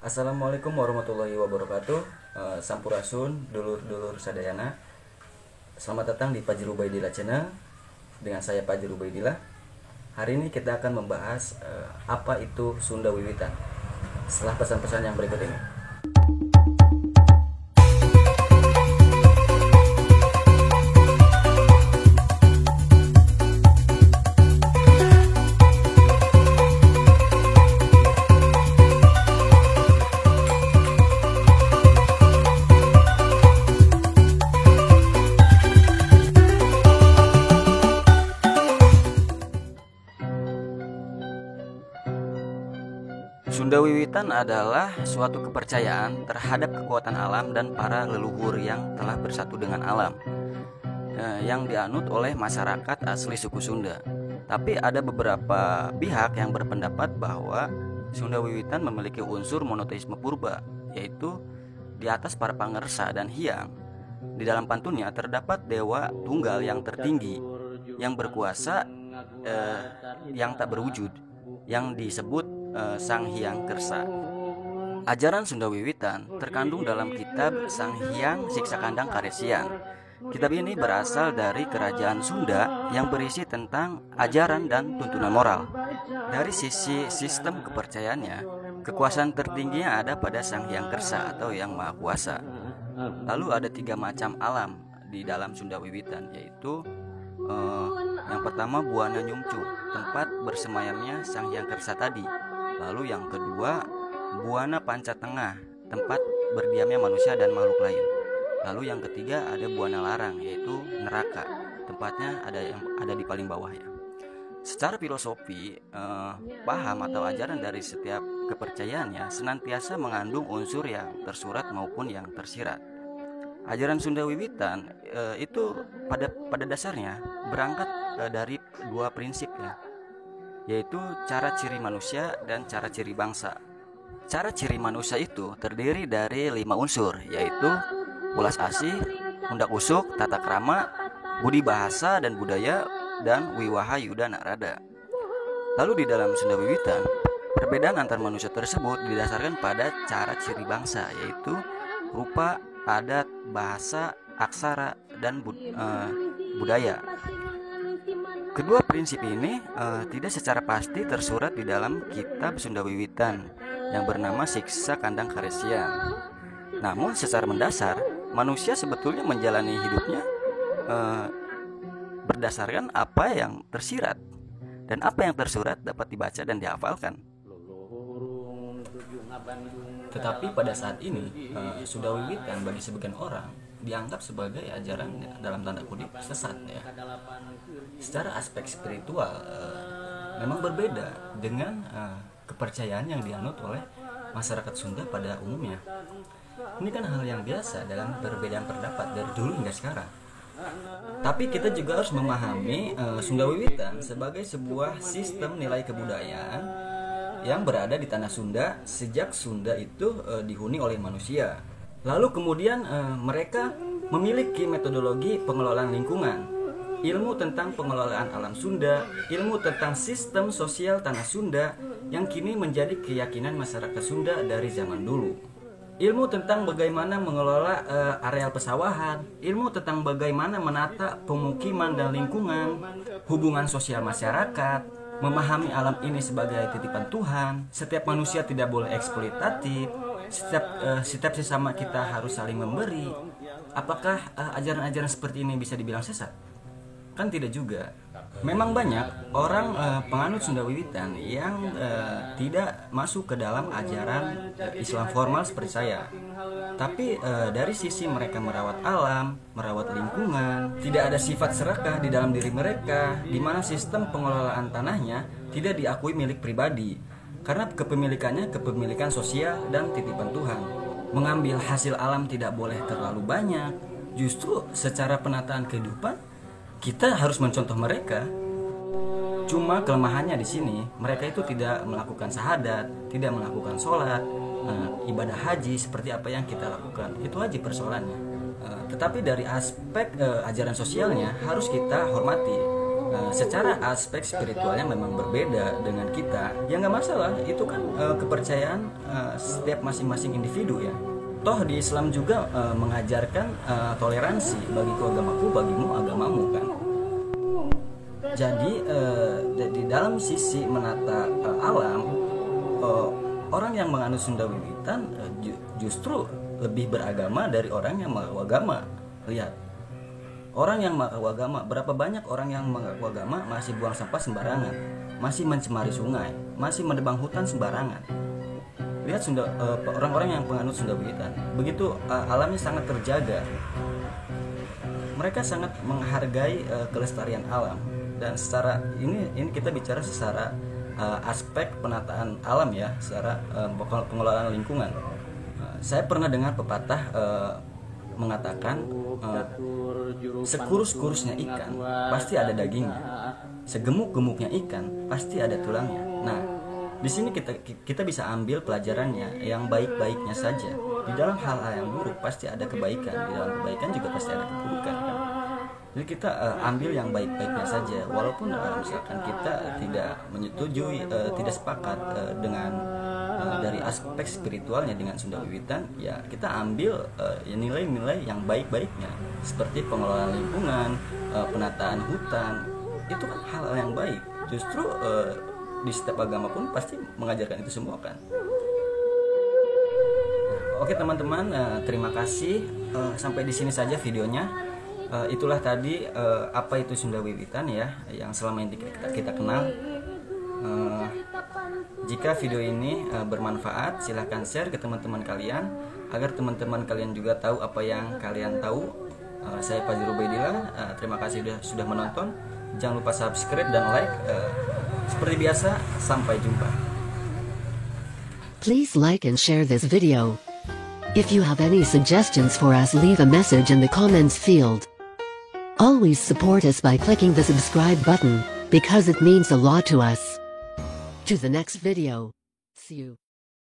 Assalamualaikum warahmatullahi wabarakatuh. Sampurasun, dulur-dulur sadayana. Selamat datang di Fajri Ubaidillah Channel dengan saya Fajri Ubaidillah. Hari ini kita akan membahas apa itu Sunda Wiwitan. Setelah pesan-pesan yang berikut ini. Sunda Wiwitan adalah suatu kepercayaan terhadap kekuatan alam dan para leluhur yang telah bersatu dengan alam, yang dianut oleh masyarakat asli suku Sunda. Tapi ada beberapa pihak yang berpendapat bahwa Sunda Wiwitan memiliki unsur monoteisme purba, yaitu di atas para pangersa dan hyang. Di dalam pantunnya terdapat dewa tunggal yang tertinggi, yang berkuasa, yang tak berwujud, yang disebut Sang Hyang Kersa. Ajaran Sunda Wiwitan terkandung dalam kitab Sang Hyang Siksakandang Karesian. Kitab ini berasal dari kerajaan Sunda yang berisi tentang ajaran dan tuntunan moral. Dari sisi sistem kepercayaannya, kekuasaan tertingginya ada pada Sang Hyang Kersa atau Yang Maha Kuasa. Lalu ada 3 macam alam di dalam Sunda Wiwitan, yaitu yang pertama Buana Nyungcu, tempat bersemayamnya Sang Hyang Kersa tadi. Lalu yang kedua Buana Panca Tengah, tempat berdiamnya manusia dan makhluk lain. Lalu yang ketiga ada Buana Larang, yaitu neraka, tempatnya ada di paling bawah ya. Secara filosofi, paham atau ajaran dari setiap kepercayaannya senantiasa mengandung unsur yang tersurat maupun yang tersirat. Ajaran Sunda Wiwitan itu pada dasarnya berangkat dari 2 prinsip ya, yaitu cara ciri manusia dan cara ciri bangsa. Cara ciri manusia itu terdiri dari 5 unsur, yaitu ulas asih, undak usuk, tata krama, budi bahasa dan budaya, dan wiwaha yuda narada. Lalu di dalam Sunda Wiwitan, perbedaan antar manusia tersebut didasarkan pada cara ciri bangsa, yaitu rupa, adat, bahasa, aksara, dan budaya. Kedua prinsip ini tidak secara pasti tersurat di dalam kitab Sunda Wiwitan yang bernama Siksakandang Karesian. Namun secara mendasar, manusia sebetulnya menjalani hidupnya berdasarkan apa yang tersirat, dan apa yang tersurat dapat dibaca dan dihafalkan. Tetapi pada saat ini Sunda Wiwitan bagi sebagian orang dianggap sebagai ajaran dalam tanda kutip sesat ya. Secara aspek spiritual memang berbeda dengan kepercayaan yang dianut oleh masyarakat Sunda pada umumnya. Ini kan hal yang biasa dalam perbedaan pendapat dari dulu hingga sekarang. Tapi kita juga harus memahami Sunda Wiwitan sebagai sebuah sistem nilai kebudayaan yang berada di tanah Sunda sejak Sunda itu dihuni oleh manusia. Lalu kemudian mereka memiliki metodologi pengelolaan lingkungan, ilmu tentang pengelolaan alam Sunda, ilmu tentang sistem sosial tanah Sunda yang kini menjadi keyakinan masyarakat Sunda dari zaman dulu. Ilmu tentang bagaimana mengelola areal pesawahan, ilmu tentang bagaimana menata pemukiman dan lingkungan, hubungan sosial masyarakat, memahami alam ini sebagai titipan Tuhan, setiap manusia tidak boleh eksploitatif, setiap sesama kita harus saling memberi. Apakah ajaran-ajaran seperti ini bisa dibilang sesat? Kan tidak juga. Memang banyak orang penganut Sunda Wiwitan yang tidak masuk ke dalam ajaran Islam formal seperti saya. Tapi dari sisi mereka merawat alam, merawat lingkungan, tidak ada sifat serakah di dalam diri mereka, di mana sistem pengelolaan tanahnya tidak diakui milik pribadi, karena kepemilikannya kepemilikan sosial dan titipan Tuhan. Mengambil hasil alam tidak boleh terlalu banyak. Justru secara penataan kehidupan kita harus mencontoh mereka. Cuma kelemahannya di sini, mereka itu tidak melakukan syahadat, tidak melakukan sholat, ibadah haji seperti apa yang kita lakukan. Itu aja persoalannya. Tetapi dari aspek ajaran sosialnya harus kita hormati. Secara aspek spiritualnya memang berbeda dengan kita, ya nggak masalah, itu kan kepercayaan setiap masing-masing individu ya. Toh di Islam juga mengajarkan toleransi, bagiku agamaku, bagimu agamamu kan. Jadi di dalam sisi menata alam, orang yang menganut Sunda Wiwitan justru lebih beragama dari orang yang mengaku agama. Lihat, orang yang mengaku agama, berapa banyak orang yang mengaku agama masih buang sampah sembarangan, masih mencemari sungai, masih menebang hutan sembarangan. Lihat orang-orang yang penganut Sunda Wiwitan, begitu alamnya sangat terjaga. Mereka sangat menghargai kelestarian alam. Dan secara ini kita bicara secara aspek penataan alam ya, secara pengelolaan lingkungan. Saya pernah dengar pepatah mengatakan sekurus-kurusnya ikan pasti ada dagingnya, segemuk-gemuknya ikan pasti ada tulangnya. Nah, di sini kita bisa ambil pelajarannya yang baik-baiknya saja. Di dalam hal-hal yang buruk pasti ada kebaikan, di dalam kebaikan juga pasti ada keburukan kan? Jadi kita ambil yang baik-baiknya saja, walaupun misalkan kita tidak menyetujui, tidak sepakat dengan dari aspek spiritualnya dengan Sunda Wiwitan, ya kita ambil nilai-nilai yang baik-baiknya, seperti pengelolaan lingkungan, penataan hutan, itu kan hal yang baik. Justru di setiap agama pun pasti mengajarkan itu semua kan. Oke teman-teman, terima kasih. Sampai di sini saja videonya. Itulah tadi apa itu Sunda Wiwitan ya, yang selama ini kita kenal. Jika video ini bermanfaat, silahkan share ke teman-teman kalian agar teman-teman kalian juga tahu apa yang kalian tahu. Saya Fazil Ubaidillah, terima kasih sudah menonton. Jangan lupa subscribe dan like. Seperti biasa, sampai jumpa. Please like and share this video. If you have any suggestions for us, leave a message in the comments field. Always support us by clicking the subscribe button, because it means a lot to us. To the next video. See you.